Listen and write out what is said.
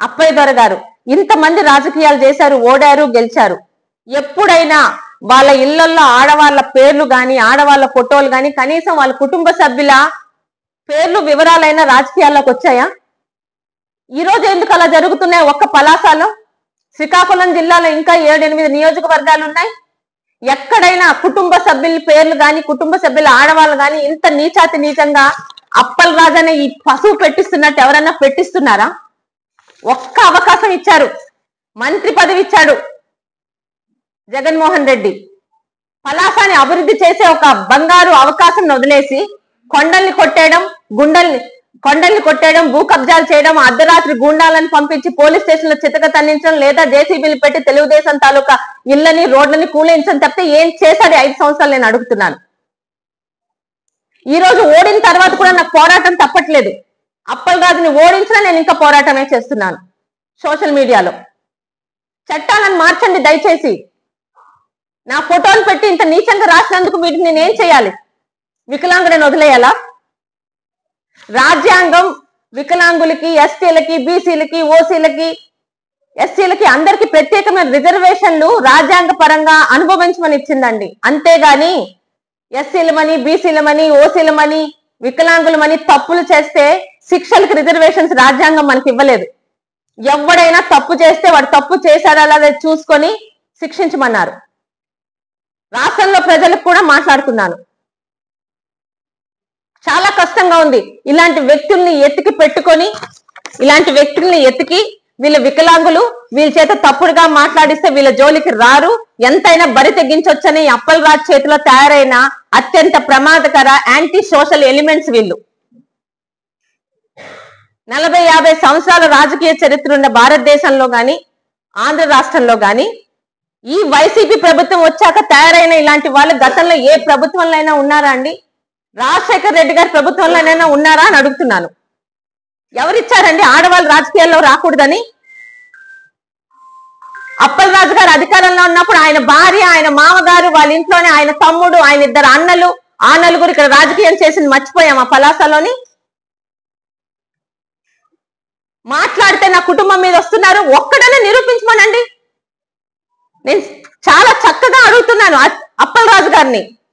అప్పయ్య దొర గారు ఇంతమంది రాజకీయాలు చేశారు, ఓడారు, గెలిచారు. ఎప్పుడైనా వాళ్ళ ఇళ్లలో ఆడవాళ్ళ పేర్లు గాని, ఆడవాళ్ళ ఫోటోలు గాని, కనీసం వాళ్ళ కుటుంబ సభ్యుల పేర్లు వివరాలైనా రాజకీయాల్లోకి వచ్చాయా? ఈ రోజు ఎందుకు అలా జరుగుతున్నాయి? ఒక్క పలాసలో, శ్రీకాకుళం జిల్లాలో ఇంకా 7-8 నియోజకవర్గాలు ఉన్నాయి. ఎక్కడైనా కుటుంబ సభ్యుల పేర్లు గాని, కుటుంబ సభ్యుల ఆడవాళ్ళు గాని ఇంత నీచాతి నీచంగా అప్పల్ రాజు అనే ఈ పశువు పెట్టిస్తున్నట్టు ఎవరైనా పెట్టిస్తున్నారా? ఒక్క అవకాశం ఇచ్చారు, మంత్రి పదవి ఇచ్చాడు జగన్మోహన్ రెడ్డి. పలాసాని అభివృద్ధి చేసే ఒక బంగారు అవకాశం వదిలేసి కొండల్ని కొట్టేయడం, భూ కబ్జాలు చేయడం, అర్ధరాత్రి గూండాలను పంపించి పోలీస్ స్టేషన్ లో చితక తన్నించడం, లేదా జేసీబీలు పెట్టి తెలుగుదేశం తాలూకా ఇళ్లని, రోడ్లని కూలించడం తప్పితే ఏం చేశాడు 5 సంవత్సరాలు? నేను అడుగుతున్నాను. ఈ రోజు ఓడిన తర్వాత కూడా నాకు పోరాటం తప్పట్లేదు. అప్పల్ రాజుని ఓడించినా నేను ఇంకా పోరాటమే చేస్తున్నాను సోషల్ మీడియాలో. చట్టాలను మార్చండి దయచేసి. నా ఫోటోలు పెట్టి ఇంత నీచంగా రాసినందుకు వీటిని నేనేం చేయాలి? వికలాంగులను వదిలేయాలా? రాజ్యాంగం వికలాంగులకి, ఎస్టీలకి, బీసీలకి, ఓసీలకి, ఎస్సీలకి అందరికి ప్రత్యేకమైన రిజర్వేషన్లు రాజ్యాంగ పరంగా అనుభవించమని ఇచ్చిందండి. అంతేగాని ఎస్సీలమని, బీసీలమని, ఓసీలమని, వికలాంగులమని తప్పులు చేస్తే శిక్షలకు రిజర్వేషన్స్ రాజ్యాంగం మనకి ఇవ్వలేదు. ఎవడైనా తప్పు చేస్తే వాడు తప్పు చేశాడా లేదా చూసుకొని శిక్షించమన్నారు. రాష్ట్రంలో ప్రజలకు కూడా మాట్లాడుతున్నాను. చాలా కష్టంగా ఉంది. ఇలాంటి వ్యక్తుల్ని ఎతికి వీళ్ళ వికలాంగులు వీళ్ళ చేత తప్పుడుగా మాట్లాడిస్తే వీళ్ళ జోలికి రారు, ఎంతైనా బరి తెగించొచ్చని అప్పల్ రాజ్ చేతిలో తయారైన అత్యంత ప్రమాదకర యాంటీ సోషల్ ఎలిమెంట్స్ వీళ్ళు. 40-50 సంవత్సరాల రాజకీయ చరిత్ర ఉన్న భారతదేశంలో గాని, ఆంధ్ర రాష్ట్రంలో గాని ఈ వైసీపీ ప్రభుత్వం వచ్చాక తయారైన ఇలాంటి వాళ్ళు గతంలో ఏ ప్రభుత్వంలో ఉన్నారా అండి? రాజశేఖర్ రెడ్డి గారి ప్రభుత్వంలోనైనా ఉన్నారా అని అడుగుతున్నాను. ఎవరిచ్చారండి ఆడవాళ్ళు రాజకీయాల్లో రాకూడదని? అప్పల్ రాజు గారు అధికారంలో ఉన్నప్పుడు ఆయన భార్య, ఆయన మామగారు, వాళ్ళ ఇంట్లోనే ఆయన తమ్ముడు, ఆయన 2 అన్నలు, ఆ నలుగురు ఇక్కడ రాజకీయం చేసింది మర్చిపోయామా పలాసలోని? మాట్లాడితే నా కుటుంబం మీద వస్తున్నారు, ఒక్కడనే నిరూపించమనండి. నేను చాలా చక్కగా అడుగుతున్నాను అప్పల్ రాజు గారిని.